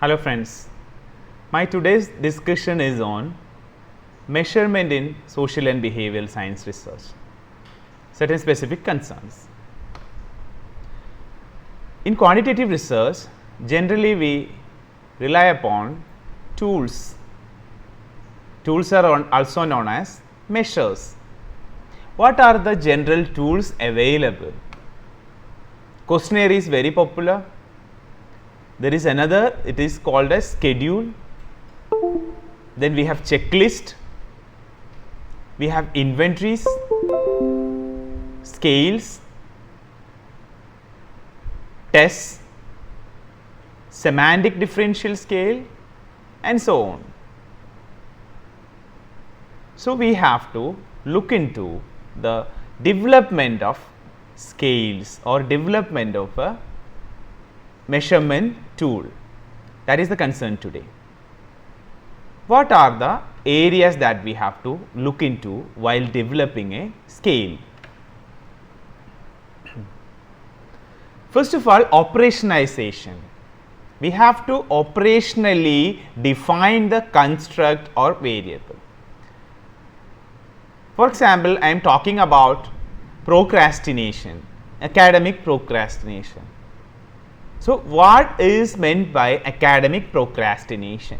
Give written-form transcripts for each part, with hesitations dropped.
Hello friends, my today's discussion is on measurement in social and behavioral science research, certain specific concerns. In quantitative research, generally we rely upon tools. Tools are also known as measures. What are the general tools available? Questionnaire is very popular. There is another, it is called as schedule. Then we have checklist, we have inventories, scales, tests, semantic differential scale, and so on. So, we have to look into the development of scales or development of a measurement tool. That is the concern today. What are the areas that we have to look into while developing a scale? First of all, operationalization. We have to operationally define the construct or variable. For example, I am talking about procrastination, academic procrastination. So, what is meant by academic procrastination?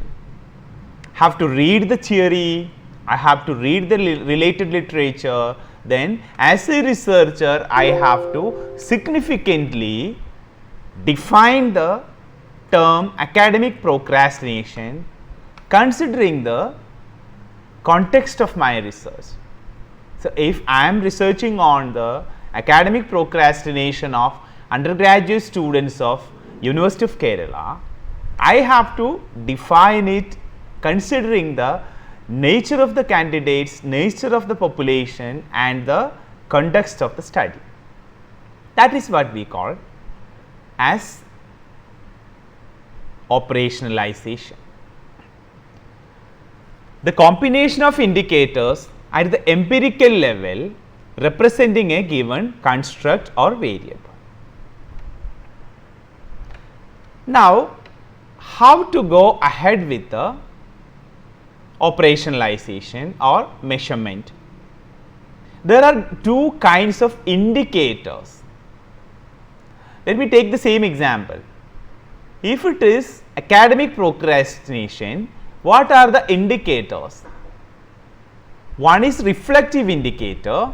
Have to read the theory, I have to read the related literature, then as a researcher I have to significantly define the term academic procrastination considering the context of my research. So, if I am researching on the academic procrastination of undergraduate students of University of Kerala, I have to define it considering the nature of the candidates, nature of the population and the context of the study. That is what we call as operationalization. The combination of indicators at the empirical level representing a given construct or variable. Now, how to go ahead with the operationalization or measurement? There are two kinds of indicators. Let me take the same example. If it is academic procrastination, what are the indicators? One is reflective indicator,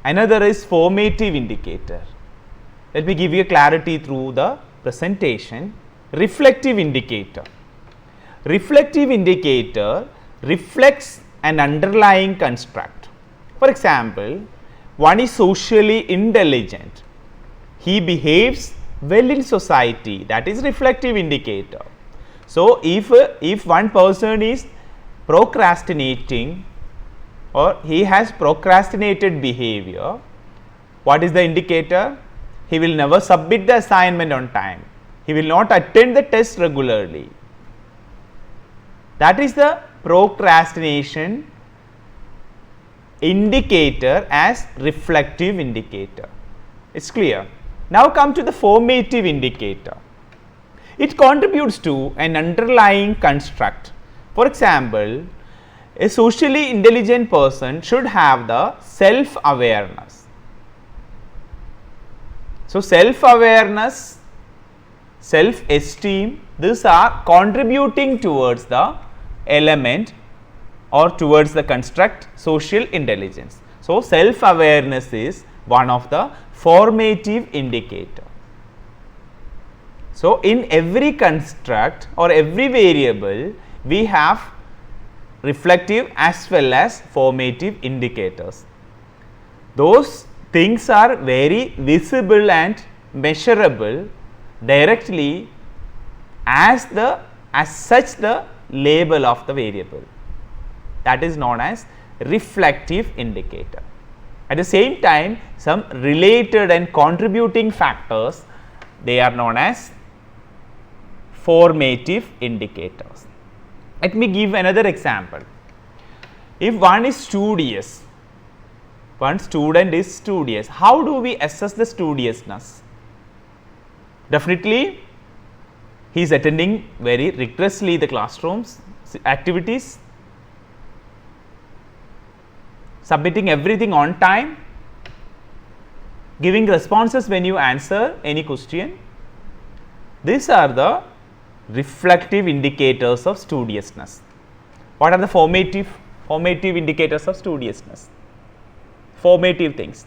another is formative indicator. Let me give you clarity through the presentation. Reflective indicator. Reflective indicator reflects an underlying construct. For example, one is socially intelligent. He behaves well in society, that is reflective indicator. So, if one person is procrastinating or he has procrastinated behavior, what is the indicator? He will never submit the assignment on time. He will not attend the test regularly. That is the procrastination indicator as reflective indicator. It is clear. Now, come to the formative indicator. It contributes to an underlying construct. For example, a socially intelligent person should have the self-awareness. So, self-awareness, self-esteem, these are contributing towards the element or towards the construct social intelligence. So, self-awareness is one of the formative indicator. So, in every construct or every variable, we have reflective as well as formative indicators. Those things are very visible and measurable directly as such the label of the variable, that is known as reflective indicator. At the same time, some related and contributing factors, they are known as formative indicators. Let me give another example. If one is studious, one student is studious, how do we assess the studiousness? Definitely he is attending very rigorously the classrooms activities, submitting everything on time, giving responses when you answer any question. These are the reflective indicators of studiousness. What are the formative indicators of studiousness? Formative things.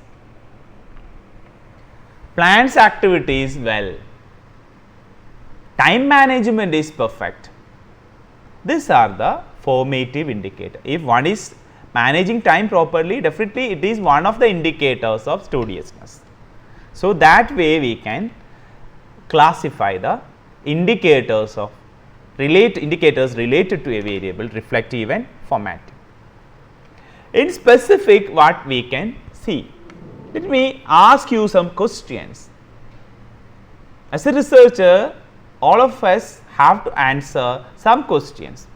Plans activities well. Time management is perfect. These are the formative indicators. If one is managing time properly, definitely it is one of the indicators of studiousness. So, that way we can classify the indicators related to a variable, reflective and formative. In specific, what we can see? Let me ask you some questions. As a researcher, all of us have to answer some questions.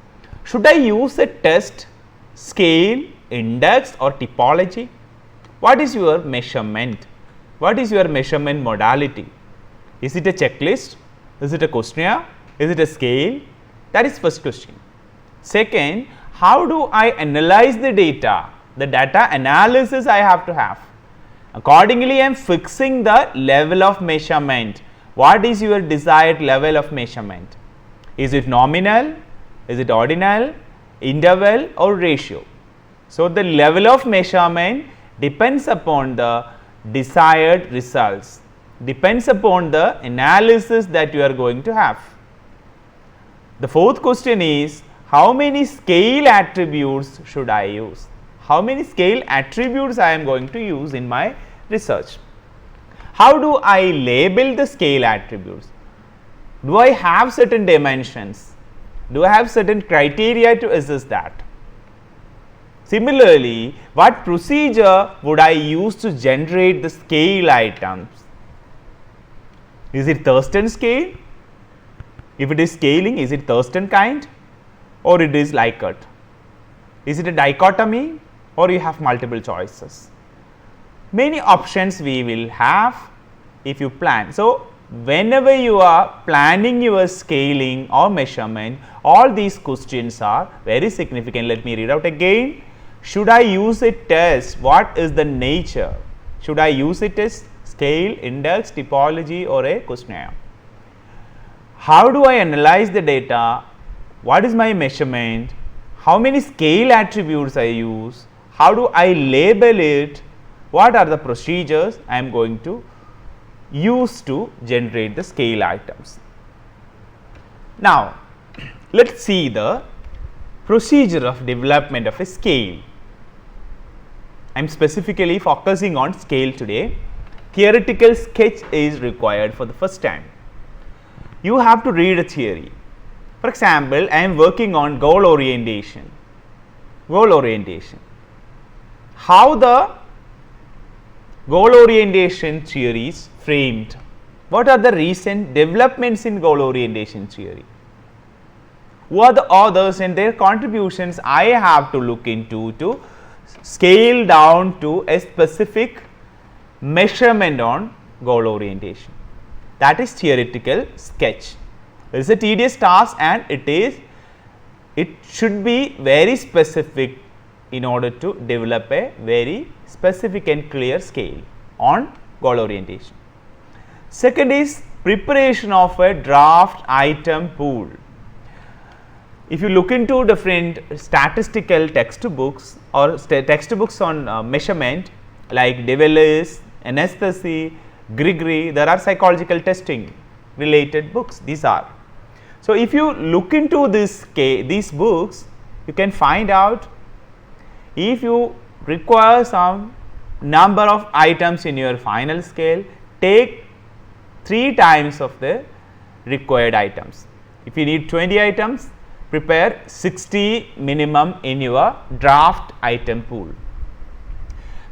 Should I use a test, scale, index or typology? What is your measurement? What is your measurement modality? Is it a checklist? Is it a questionnaire? Is it a scale? That is first question. Second, how do I analyze the data? The data analysis I have to have. Accordingly, I am fixing the level of measurement. What is your desired level of measurement? Is it nominal? Is it ordinal? Interval or ratio? So, the level of measurement depends upon the desired results, depends upon the analysis that you are going to have. The fourth question is, how many scale attributes should I use? How many scale attributes I am going to use in my research? How do I label the scale attributes? Do I have certain dimensions? Do I have certain criteria to assess that? Similarly, what procedure would I use to generate the scale items? Is it Thurston scale? If it is scaling, is it Thurston kind or it is Likert? Is it a dichotomy or you have multiple choices? Many options we will have if you plan. So, whenever you are planning your scaling or measurement, all these questions are very significant. Let me read out again. Should I use a test? What is the nature? Should I use a test, scale, index, typology or a questionnaire? How do I analyze the data? What is my measurement? How many scale attributes I use? How do I label it? What are the procedures I am going to use to generate the scale items? Now, let us see the procedure of development of a scale. I am specifically focusing on scale today. Theoretical sketch is required for the first time. You have to read a theory. For example, I am working on goal orientation. How the goal orientation theory is framed? What are the recent developments in goal orientation theory? Who are the authors and their contributions I have to look into to scale down to a specific measurement on goal orientation? That is theoretical sketch. It is a tedious task and it should be very specific in order to develop a very specific and clear scale on goal orientation. Second is preparation of a draft item pool. If you look into different statistical textbooks or textbooks on measurement like De Vries, Asst, Gregory, there are psychological testing related books. These are. So, if you look into these books, you can find out if you require some number of items in your final scale, take 3 times of the required items. If you need 20 items, prepare 60 minimum in your draft item pool.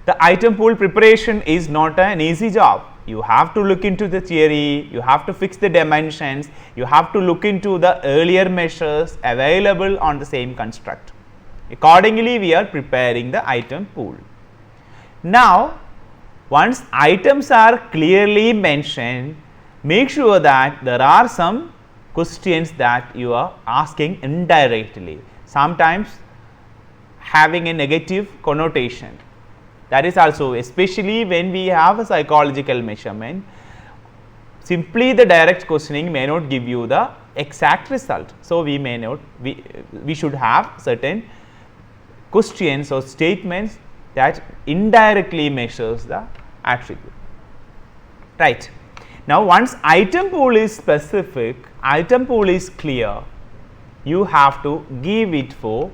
The item pool preparation is not an easy job. You have to look into the theory, you have to fix the dimensions, you have to look into the earlier measures available on the same construct. Accordingly, we are preparing the item pool. Now, once items are clearly mentioned, make sure that there are some questions that you are asking indirectly, sometimes having a negative connotation. That is also, especially when we have a psychological measurement, simply the direct questioning may not give you the exact result. So, we may not, we should have certain questions or statements that indirectly measures the attribute, right. Now, once item pool is specific, item pool is clear, you have to give it for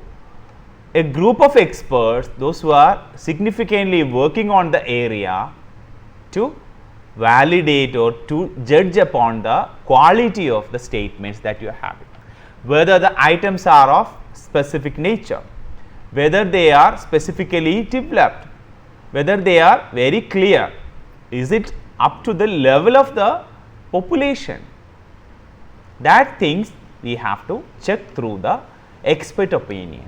a group of experts, those who are significantly working on the area, to validate or to judge upon the quality of the statements that you are having, whether the items are of specific nature, whether they are specifically developed, whether they are very clear, is it up to the level of the population. That things we have to check through the expert opinion.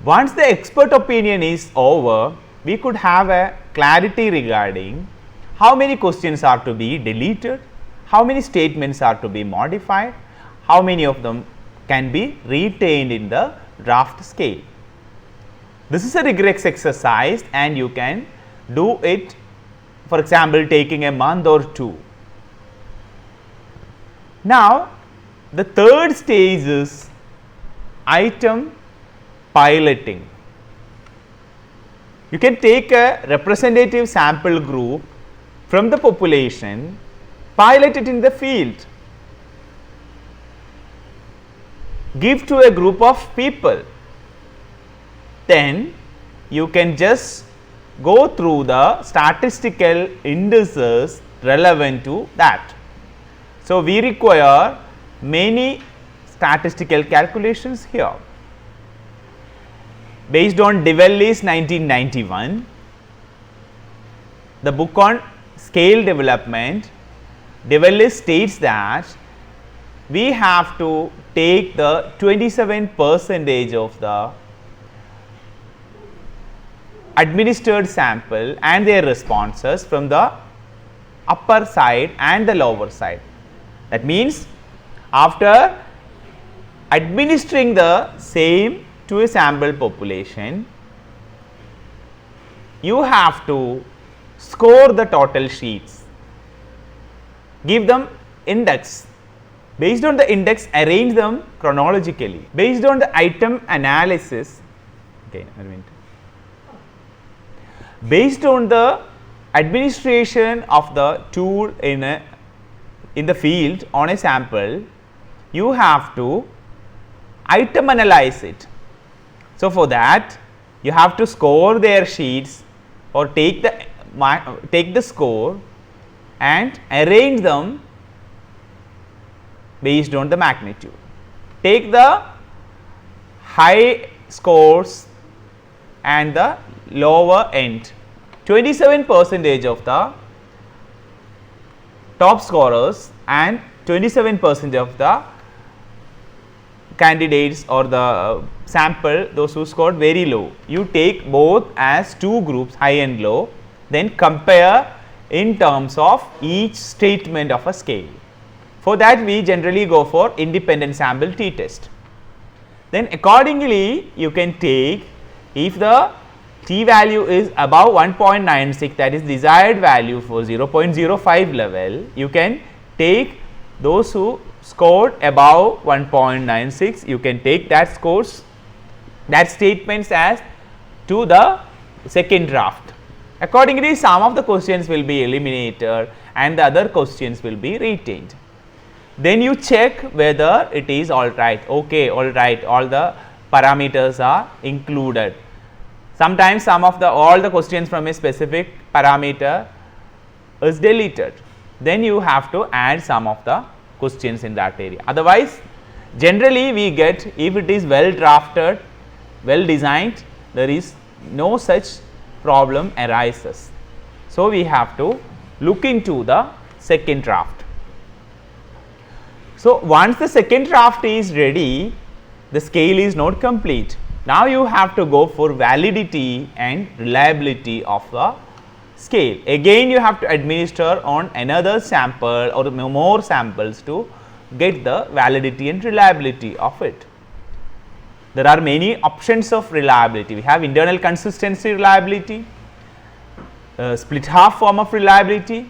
Once the expert opinion is over, we could have a clarity regarding how many questions are to be deleted, how many statements are to be modified, how many of them can be retained in the draft scale. This is a rigorous exercise and you can do it, for example, taking a month or two. Now, the third stage is item piloting. You can take a representative sample group from the population, pilot it in the field, give to a group of people, then you can just go through the statistical indices relevant to that. So, we require many statistical calculations here. Based on DeVellis 1991, the book on scale development, DeVellis states that we have to take the 27% of the administered sample and their responses from the upper side and the lower side. That means, after administering the same to a sample population, you have to score the total sheets, give them index, based on the index arrange them chronologically, based on the item analysis, based on the administration of the tool in the field on a sample, you have to item analyze it. So, for that you have to score their sheets or take the score and arrange them based on the magnitude. Take the high scores and the lower end, 27% of the top scorers and 27% of the candidates or the sample, those who scored very low. You take both as two groups, high and low, then compare in terms of each statement of a scale. For that, we generally go for independent sample t-test. Then accordingly, you can take, if the t value is above 1.96, that is desired value for 0.05 level, you can take those who scored above 1.96, you can take that scores, that statements as to the second draft. Accordingly, some of the questions will be eliminated and the other questions will be retained. Then you check whether it is all right, okay, all right, all the parameters are included. Sometimes some of all the questions from a specific parameter is deleted, then you have to add some of the questions in that area. Otherwise, generally we get, if it is well drafted, well designed, there is no such problem arises. So, we have to look into the second draft. So, once the second draft is ready, the scale is not complete. Now, you have to go for validity and reliability of the scale. Again, you have to administer on another sample or more samples to get the validity and reliability of it. There are many options of reliability. We have internal consistency reliability, split half form of reliability,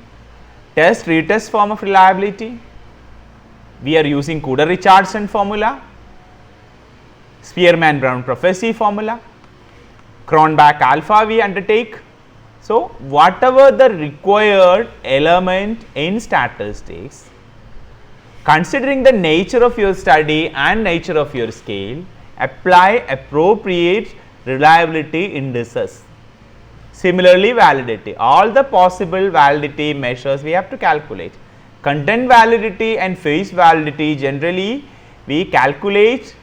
test retest form of reliability. We are using Cooder-Richardson formula, Spearman-Brown prophecy formula, Cronbach alpha we undertake. So, whatever the required element in statistics, considering the nature of your study and nature of your scale, apply appropriate reliability indices. Similarly, validity, all the possible validity measures we have to calculate. Content validity and face validity generally we calculate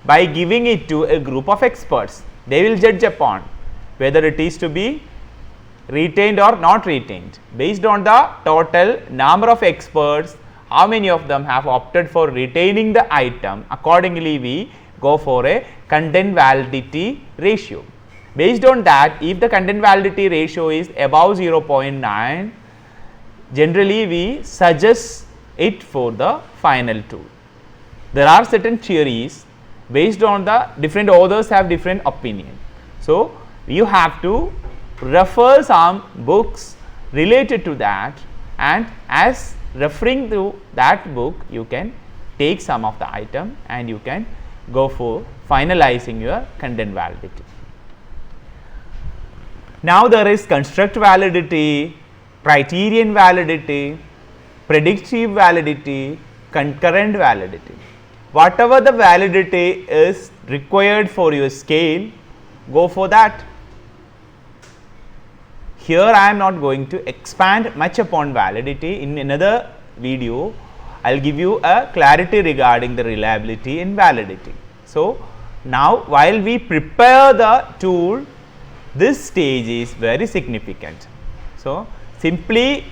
by giving it to a group of experts. They will judge upon whether it is to be retained or not retained. Based on the total number of experts, how many of them have opted for retaining the item, accordingly we go for a content validity ratio. Based on that, if the content validity ratio is above 0.9, generally we suggest it for the final tool. There are certain theories based on the different authors have different opinion. So, you have to refer some books related to that, and as referring to that book you can take some of the item and you can go for finalizing your content validity. Now, there is construct validity, criterion validity, predictive validity, concurrent validity. Whatever the validity is required for your scale, go for that. Here I am not going to expand much upon validity. In another video, I will give you a clarity regarding the reliability and validity. So, now while we prepare the tool, this stage is very significant. So, simply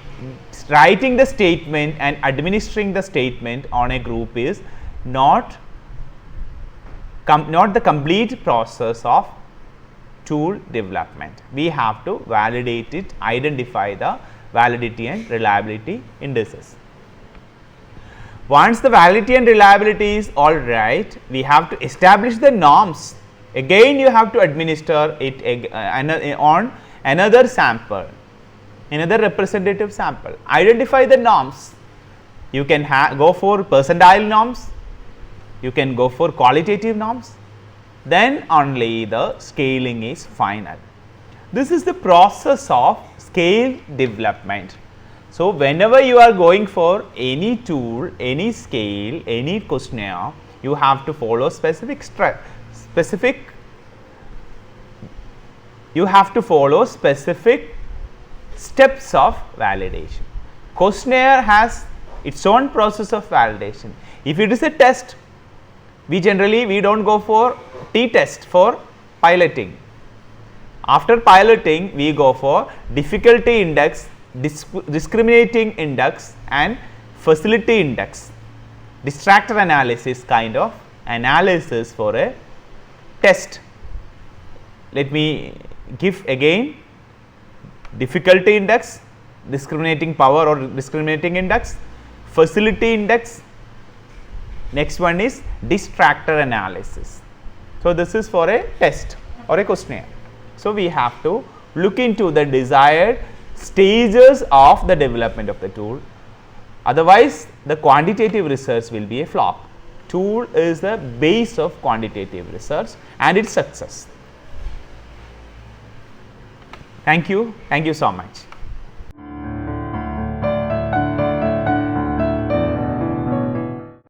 writing the statement and administering the statement on a group is not the complete process of tool development. We have to validate it, identify the validity and reliability indices. Once the validity and reliability is all right, we have to establish the norms. Again you have to administer it on another sample, another representative sample. Identify the norms. You can go for percentile norms, you can go for qualitative norms, then only the scaling is final. This is the process of scale development. So, whenever you are going for any tool, any scale, any questionnaire, you have to follow specific steps of validation. Questionnaire has its own process of validation. If it is a test, we do not go for t-test for piloting. After piloting, we go for difficulty index, discriminating index and facility index, distractor analysis kind of analysis for a test. Let me give again: difficulty index, discriminating power or discriminating index, facility index, next one is distractor analysis. So, this is for a test or a questionnaire. So, we have to look into the desired stages of the development of the tool, otherwise the quantitative research will be a flop. Tool is the base of quantitative research and its success. Thank you so much.